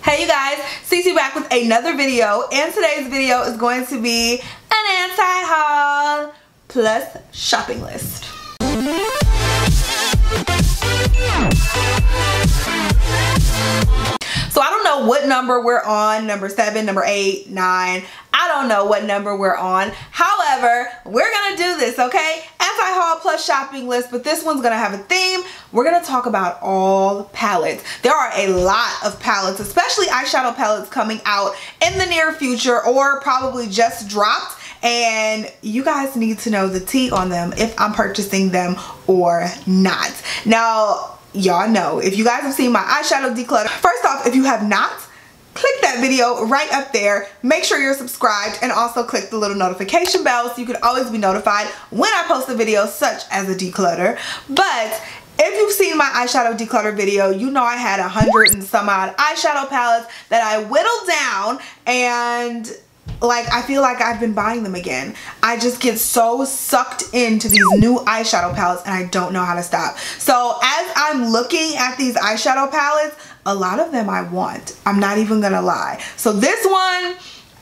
Hey you guys, Cece back with another video, and today's video is going to be an anti-haul plus shopping list. So I don't know what number we're on, number 7, number 8, 9. I don't know what number we're on. However, we're gonna do this, okay? Anti-haul plus shopping list, but this one's gonna have a theme. We're gonna talk about all palettes. There are a lot of palettes, especially eyeshadow palettes coming out in the near future or probably just dropped. And you guys need to know the tea on them if I'm purchasing them or not. Now, y'all know, if you guys have seen my eyeshadow declutter, first off, if you have not, click that video right up there. Make sure you're subscribed and also click the little notification bell so you can always be notified when I post a video such as a declutter. But if you've seen my eyeshadow declutter video, you know I had 100 and some odd eyeshadow palettes that I whittled down, and like, I feel like I've been buying them again. I just get so sucked into these new eyeshadow palettes and I don't know how to stop. So as I'm looking at these eyeshadow palettes, a lot of them I want. I'm not even gonna lie. So this one,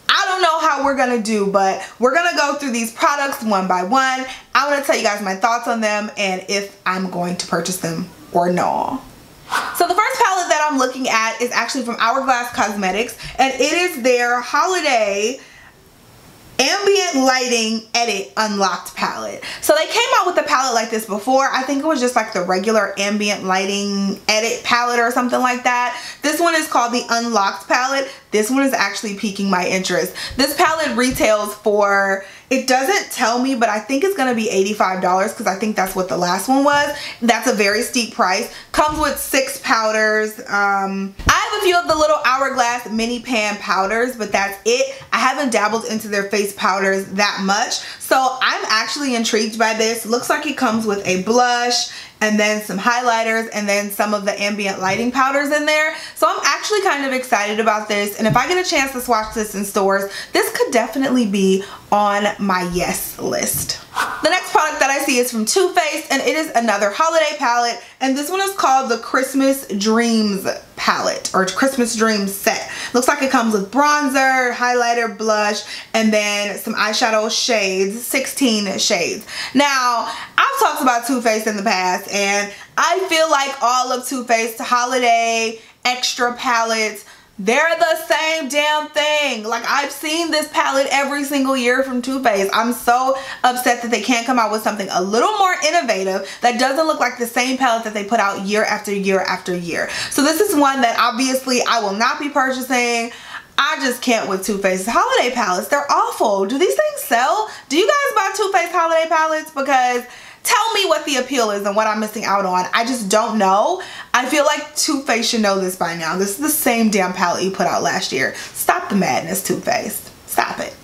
I don't know how we're gonna do, but we're gonna go through these products one by one. I'm gonna tell you guys my thoughts on them and if I'm going to purchase them or no. So the first palette that I'm looking at is actually from Hourglass Cosmetics, and it is their Holiday Ambient Lighting Edit Unlocked palette. So they came out with a palette like this before. I think it was just like the regular Ambient Lighting Edit palette or something like that. This one is called the Unlocked palette. This one is actually piquing my interest. This palette retails for, it doesn't tell me, but I think it's gonna be $85 because I think that's what the last one was. That's a very steep price. Comes with 6 powders. I have a few of the little Hourglass mini pan powders, but that's it. I haven't dabbled into their face powders that much. So I'm actually intrigued by this. Looks like it comes with a blush and then some highlighters and then some of the ambient lighting powders in there. So I'm actually kind of excited about this, and if I get a chance to swatch this in stores, this could definitely be on my yes list. The next product that I see is from Too Faced, and it is another holiday palette, and this one is called the Christmas Dreams palette, or Christmas Dreams set. Looks like it comes with bronzer, highlighter, blush, and then some eyeshadow shades, 16 shades. Now, I've talked about Too Faced in the past, and I feel like all of Too Faced holiday extra palettes, they're the same damn thing. Like, I've seen this palette every single year from Too Faced. I'm so upset that they can't come out with something a little more innovative that doesn't look like the same palette that they put out year after year after year. So this is one that obviously I will not be purchasing. I just can't with Too Faced holiday palettes. They're awful. Do these things sell? Do you guys buy Too Faced holiday palettes? Because tell me what the appeal is and what I'm missing out on. I just don't know. I feel like Too Faced should know this by now. This is the same damn palette you put out last year. Stop the madness, Too Faced. Stop it.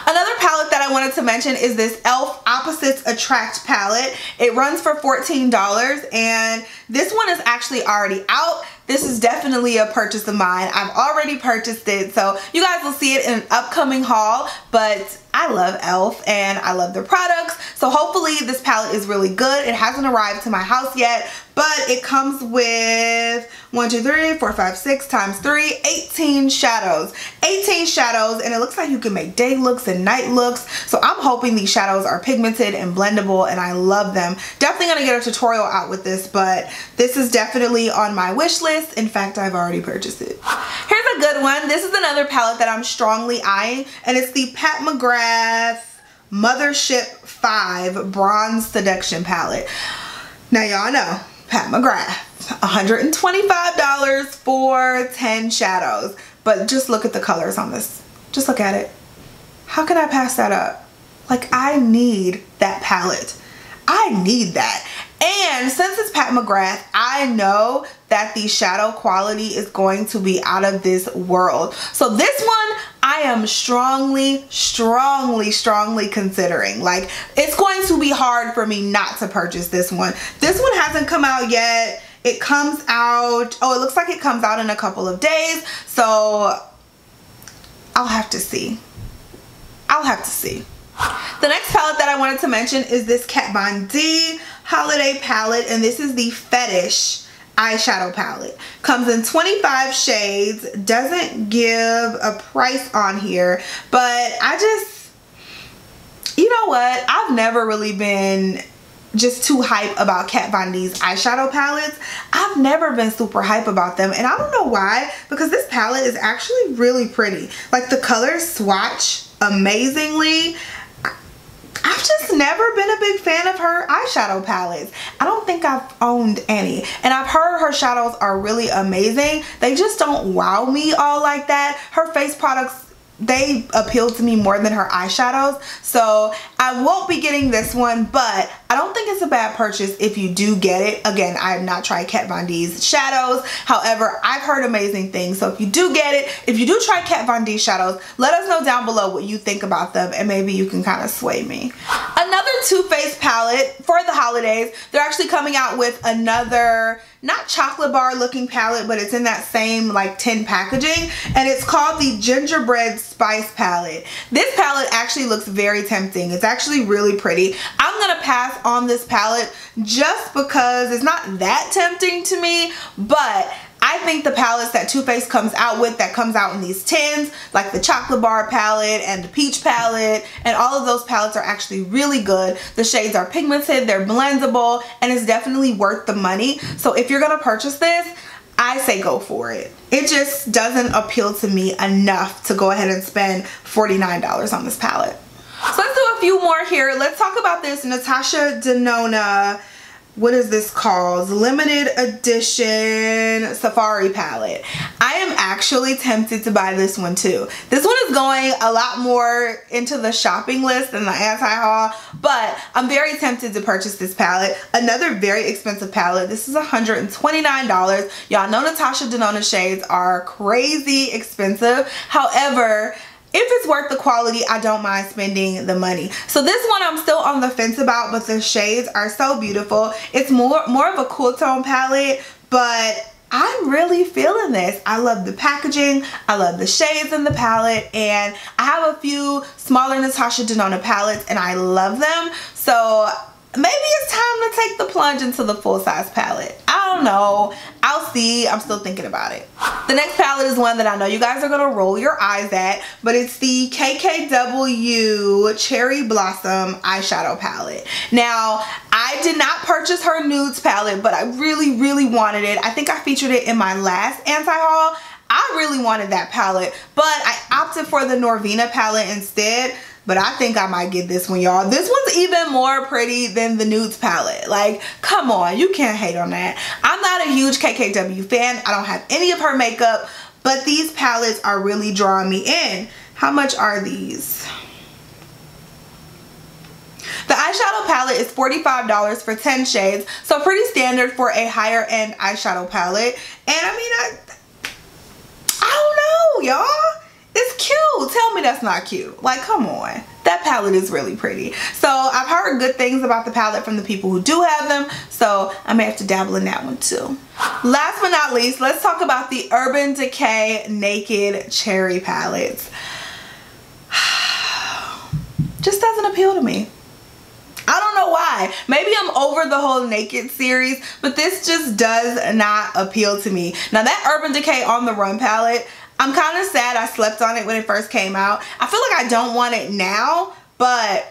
Another palette that I wanted to mention is this e.l.f. Opposites Attract palette. It runs for $14, and this one is actually already out. This is definitely a purchase of mine. I've already purchased it, so you guys will see it in an upcoming haul, but I love e.l.f. and I love their products, so hopefully this palette is really good. It hasn't arrived to my house yet, but it comes with 1, 2, 3, 4, 5, 6 times 3, 18 shadows. 18 shadows, and it looks like you can make day looks and night looks, so I'm hoping these shadows are pigmented and blendable, and I love them. Definitely gonna get a tutorial out with this, but this is definitely on my wish list. In fact, I've already purchased it. Here's a good one. This is another palette that I'm strongly eyeing, and it's the Pat McGrath Mothership 5 Bronze Seduction palette. Now y'all know Pat McGrath, $125 for 10 shadows, but just look at the colors on this. Just look at it. How can I pass that up? Like, I need that palette. I need that. And since it's Pat McGrath, I know that the shadow quality is going to be out of this world. So this one, I am strongly considering. Like, it's going to be hard for me not to purchase this one. This one hasn't come out yet. It comes out, oh, it looks like it comes out in a couple of days. So I'll have to see. I'll have to see. The next palette that I wanted to mention is this Kat Von D holiday palette, and this is the Fetish eyeshadow palette. Comes in 25 shades. Doesn't give a price on here, but you know what? I've never really been just too hype about Kat Von D's eyeshadow palettes. I've never been super hype about them, and I don't know why, because this palette is actually really pretty. Like, the colors swatch amazingly. I've just never been a big fan of her eyeshadow palettes. I don't think I've owned any, and I've heard her shadows are really amazing. They just don't wow me all like that. Her face products, they appeal to me more than her eyeshadows, so I won't be getting this one, but I don't think it's a bad purchase if you do get it. Again, I have not tried Kat Von D's shadows, however, I've heard amazing things, so if you do get it, if you do try Kat Von D shadows, let us know down below what you think about them, and maybe you can kind of sway me. Another Too Faced palette for the holidays. They're actually coming out with another, not chocolate bar looking palette, but it's in that same like tin packaging, and it's called the Gingerbread Spice palette. This palette actually looks very tempting. It's actually really pretty. I'm gonna pass on this palette just because it's not that tempting to me, but I think the palettes that Too Faced comes out with, that comes out in these tins, like the chocolate bar palette and the peach palette, and all of those palettes are actually really good. The shades are pigmented, they're blendable, and it's definitely worth the money. So if you're gonna purchase this, I say go for it. It just doesn't appeal to me enough to go ahead and spend $49 on this palette. So let's do a few more here. Let's talk about this Natasha Denona, what is this called? Limited edition Safari palette. I am actually tempted to buy this one too. This one is going a lot more into the shopping list than the anti-haul, but I'm very tempted to purchase this palette. Another very expensive palette. This is $129. Y'all know Natasha Denona shades are crazy expensive. However, if it's worth the quality, I don't mind spending the money. So this one I'm still on the fence about, but the shades are so beautiful. It's more of a cool tone palette, but I'm really feeling this. I love the packaging, I love the shades in the palette, and I have a few smaller Natasha Denona palettes and I love them. So maybe it's time to take the plunge into the full-size palette. I don't know. I'll see. I'm still thinking about it. The next palette is one that I know you guys are going to roll your eyes at, but it's the KKW Cherry Blossom eyeshadow palette. Now, I did not purchase her nudes palette, but I really, really wanted it. I think I featured it in my last anti-haul. I really wanted that palette, but I opted for the Norvina palette instead. But I think I might get this one, y'all. This one's even more pretty than the nudes palette. Like, come on, you can't hate on that. I'm not a huge KKW fan. I don't have any of her makeup, but these palettes are really drawing me in. How much are these? The eyeshadow palette is $45 for 10 shades, so pretty standard for a higher end eyeshadow palette. And I mean, I don't know, y'all. It's cute. Tell me that's not cute. Like, come on. That palette is really pretty. So I've heard good things about the palette from the people who do have them, so I may have to dabble in that one too. Last but not least, let's talk about the Urban Decay Naked Cherry palettes. Just doesn't appeal to me. I don't know why. Maybe I'm over the whole naked series, but this just does not appeal to me. Now that Urban Decay On The Run palette, I'm kind of sad I slept on it when it first came out. I feel like I don't want it now, but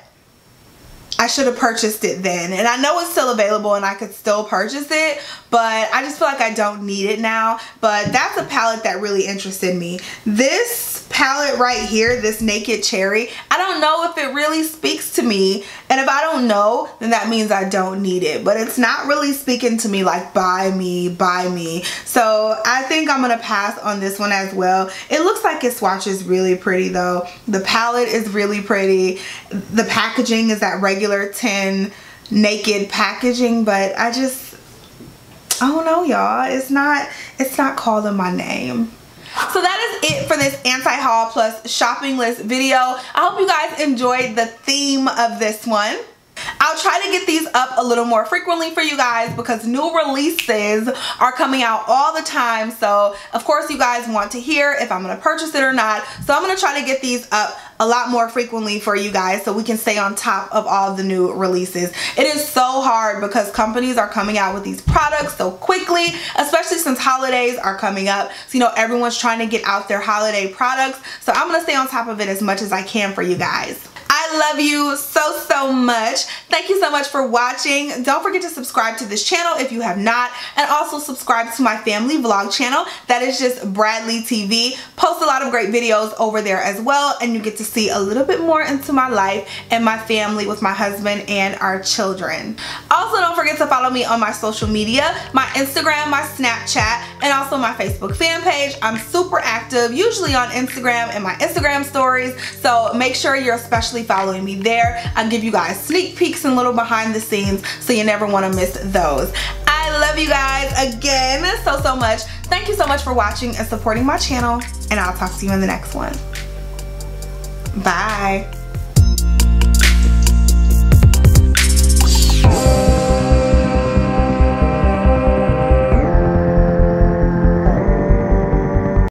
I should have purchased it then. And I know it's still available and I could still purchase it, but I just feel like I don't need it now. But that's a palette that really interested me. This palette right here, this Naked Cherry, I don't know if it really speaks to me. And if I don't know, then that means I don't need it. But it's not really speaking to me like, buy me, buy me. So I think I'm going to pass on this one as well. It looks like it swatches really pretty though. The palette is really pretty. The packaging is that regular tin naked packaging, but I don't know, y'all. It's not calling my name. So that is it for this anti-haul plus shopping list video. I hope you guys enjoyed the theme of this one. I'll try to get these up a little more frequently for you guys because new releases are coming out all the time. So of course you guys want to hear if I'm going to purchase it or not. So I'm going to try to get these up a lot more frequently for you guys so we can stay on top of all the new releases. It is so hard because companies are coming out with these products so quickly, especially since holidays are coming up. So, you know, everyone's trying to get out their holiday products. So I'm going to stay on top of it as much as I can for you guys. I love you so much. Thank you so much for watching. Don't forget to subscribe to this channel if you have not, and also subscribe to my family vlog channel. That is just Bradley TV. Post a lot of great videos over there as well, and you get to see a little bit more into my life and my family with my husband and our children. Also, don't forget to follow me on my social media, my Instagram, my Snapchat, and also my Facebook fan page. I'm super active, usually on Instagram and my Instagram stories, so make sure you're especially following me there. I'll give you guys sneak peeks and little behind the scenes so you never want to miss those. I love you guys again so much. Thank you so much for watching and supporting my channel, and I'll talk to you in the next one. Bye.